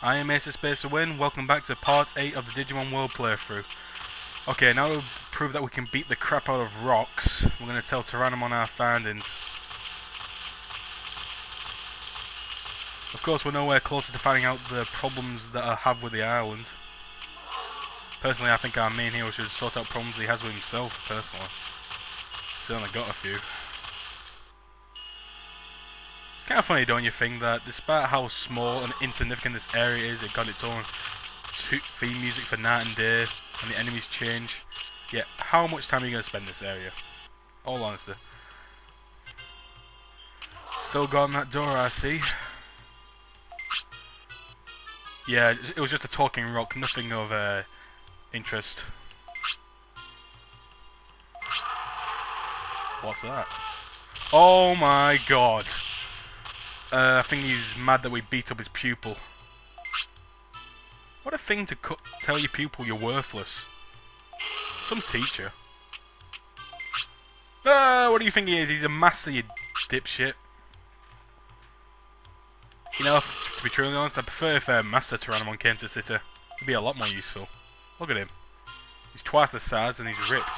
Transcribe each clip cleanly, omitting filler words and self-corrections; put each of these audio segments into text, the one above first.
I am Ace of Space to Win. Welcome back to part 8 of the Digimon World playthrough. Okay, now to prove that we can beat the crap out of rocks, we're going to tell Tyrannomon our findings. Of course, we're nowhere closer to finding out the problems that I have with the island. Personally, I think our main hero should sort out problems he has with himself, personally. Certainly got a few. It's kind of funny, don't you think, that despite how small and insignificant this area is, it got its own theme music for night and day, and the enemies change. Yeah, how much time are you going to spend in this area? All honesty. Still got on that door, I see. Yeah, it was just a talking rock, nothing of interest. What's that? Oh my god. I think he's mad that we beat up his pupil. What a thing to tell your pupil you're worthless. Some teacher. What do you think he is? He's a master, you dipshit. You know, to be truly honest, I prefer if Master Tyrannomon came to City. He'd be a lot more useful. Look at him. He's twice the size and he's ripped.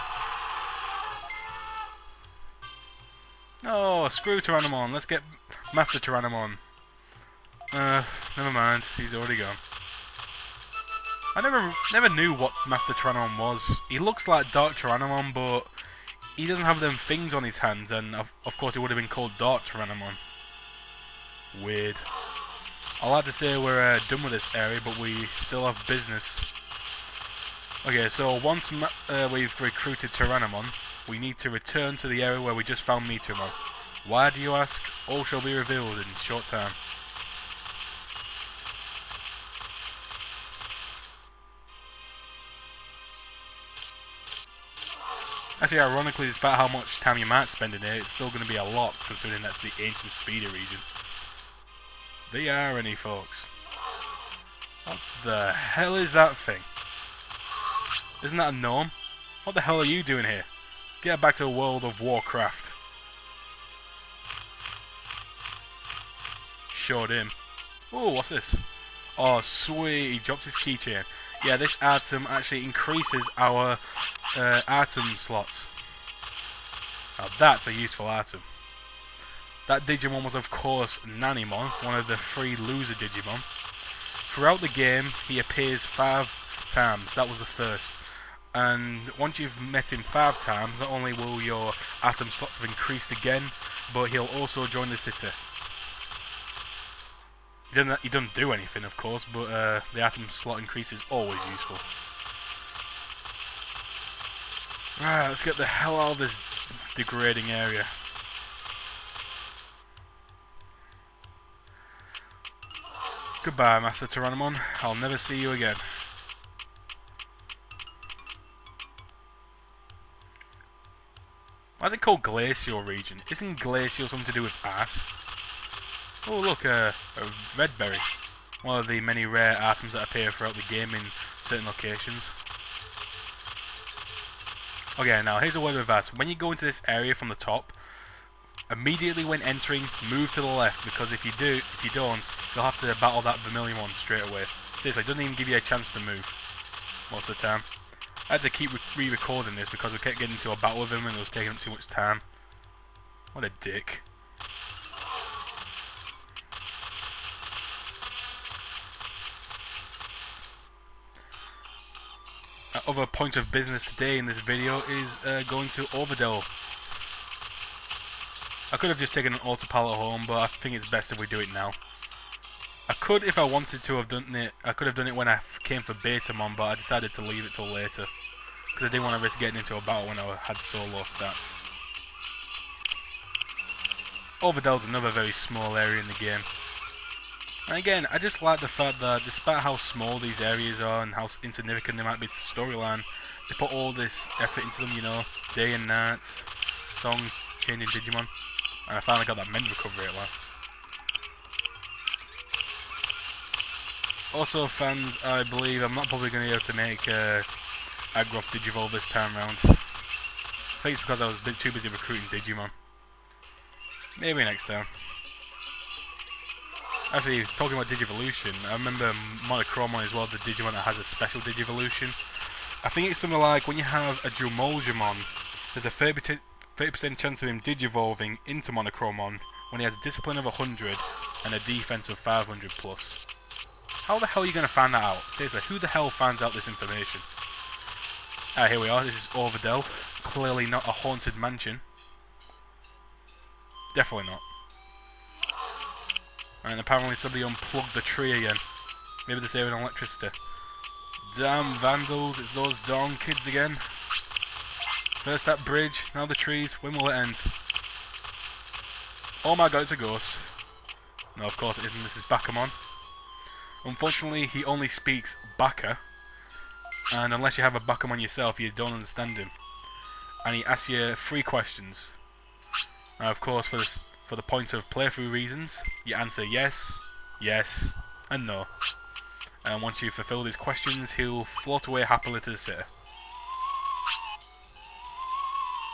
Oh, screw Tyrannomon. Let's get Master Tyrannomon. Never mind. He's already gone. I never knew what Master Tyrannomon was. He looks like Dark Tyrannomon, but he doesn't have them things on his hands, and of course he would have been called Dark Tyrannomon. Weird. I'd like to say we're done with this area, but we still have business. Okay, so once we've recruited Tyrannomon, we need to return to the area where we just found Meteormon. Why do you ask? All shall be revealed in short time. Actually, ironically, despite how much time you might spend in here, it's still going to be a lot, considering that's the ancient Speedy region. The irony, folks. What the hell is that thing? Isn't that a gnome? What the hell are you doing here? Get back to World of Warcraft. Showed him. Oh, what's this? Oh, sweet. He dropped his keychain. Yeah, this item actually increases our item slots. Now that's a useful item. That Digimon was of course Tyrannomon, one of the 3 loser Digimon. Throughout the game, he appears 5 times. That was the first. And once you've met him 5 times, not only will your item slots have increased again, but he'll also join the city. He doesn't do anything, of course, but the item slot increase is always useful. Right, let's get the hell out of this degrading area. Goodbye, Master Tyrannomon. I'll never see you again. Why is it called Glacial region? Isn't glacial something to do with ice? Oh look, a red berry. One of the many rare items that appear throughout the game in certain locations. Okay, now here's a word of advice. When you go into this area from the top, immediately when entering, move to the left, because if you don't, you'll have to battle that Vermilion one straight away. Seriously, it doesn't even give you a chance to move most of the time. I had to keep re-recording this because we kept getting into a battle with him and it was taking up too much time. What a dick. Other point of business today in this video is going to Overdell. I could have just taken an autopilot home, but I think it's best if we do it now. I could, if I wanted to, have done it. I could have done it when I came for Betamon, but I decided to leave it till later because I didn't want to risk getting into a battle when I had so low stats. Overdell's another very small area in the game. And again, I just like the fact that despite how small these areas are and how insignificant they might be to the storyline, they put all this effort into them, you know, day and night, songs, changing Digimon, and I finally got that mend recovery at last. Also fans, I believe I'm not probably going to be able to make Agroth Digivolve this time round. I think it's because I was a bit too busy recruiting Digimon. Maybe next time. Actually, talking about Digivolution, I remember Monochromon as well, the Digimon that has a special Digivolution. I think it's something like when you have a Jumolgemon, there's a 30% chance of him Digivolving into Monochromon when he has a discipline of 100 and a defense of 500 plus. How the hell are you going to find that out? Seriously, who the hell finds out this information? Ah, here we are. This is Overdell. Clearly not a haunted mansion. Definitely not. And apparently somebody unplugged the tree again. Maybe they're saving electricity. Damn vandals, it's those darn kids again. First that bridge, now the trees. When will it end? Oh my god, it's a ghost. No, of course it isn't. This is Bakamon. Unfortunately, he only speaks Baka. And unless you have a Bakamon yourself, you don't understand him. And he asks you 3 questions. Now, of course, for the point of playthrough reasons, you answer yes, yes, and no. And once you've fulfilled his questions, he'll float away happily to the city.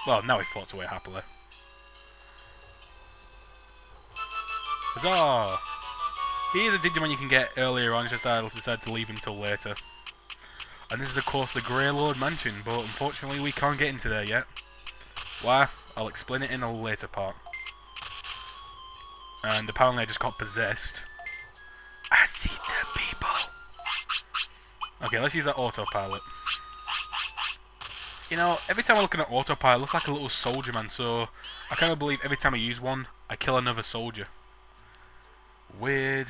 Well, now he floats away happily. Huzzah! He is a Digimon you can get earlier on, it's just I decided to leave him till later. And this is of course the Greylord Mansion, but unfortunately we can't get into there yet. Why? I'll explain it in a later part. And apparently I just got possessed. I see the people! Okay, let's use that autopilot. You know, every time I look at autopilot, it looks like a little soldier man, so I kind of believe every time I use one, I kill another soldier. Weird.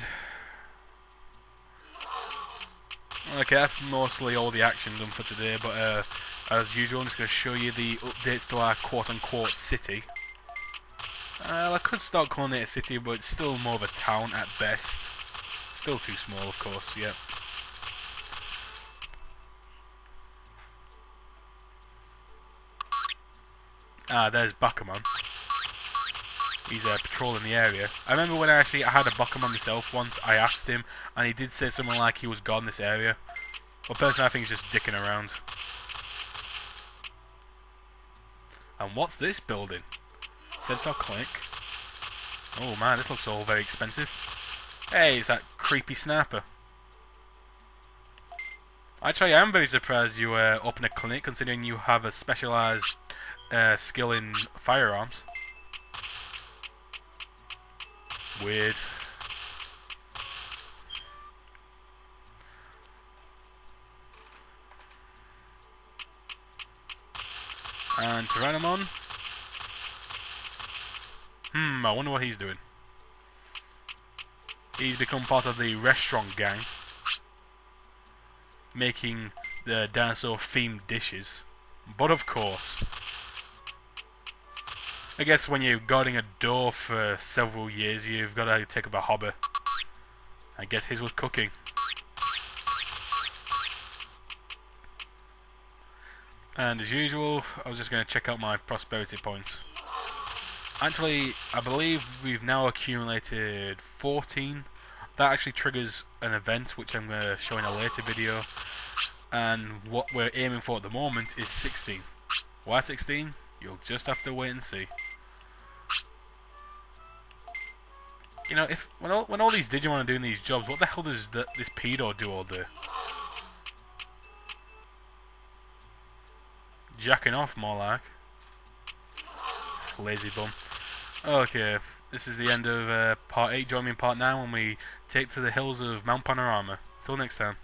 Okay, that's mostly all the action done for today, but as usual, I'm just going to show you the updates to our quote-unquote city. I could start calling it a city, but it's still more of a town at best. Still too small, of course, yep. Ah, there's Bakamon. He's patrolling the area. I remember when I had a Bakamon myself once, I asked him, and he did say something like he was gone in this area. But personally, I think he's just dicking around. And what's this building? Centaur Clinic. Oh man, this looks all very expensive. Hey, it's that creepy sniper. Actually, I am very surprised you open a clinic, considering you have a specialised skill in firearms. Weird. And Tyrannomon. I wonder what he's doing. He's become part of the restaurant gang, making the dinosaur-themed dishes. But of course, I guess when you're guarding a door for several years, you've got to take up a hobby. I guess his was cooking. And as usual, I was just going to check out my prosperity points. Actually, I believe we've now accumulated 14. That actually triggers an event, which I'm going to show in a later video. And what we're aiming for at the moment is 16. Why 16? You'll just have to wait and see. You know, when all these Digimon are doing these jobs, what the hell does this pedo do all day? Jacking off, more like. Lazy bum. Okay, this is the end of part 8. Join me in part 9 when we take to the hills of Mount Panorama. Till next time.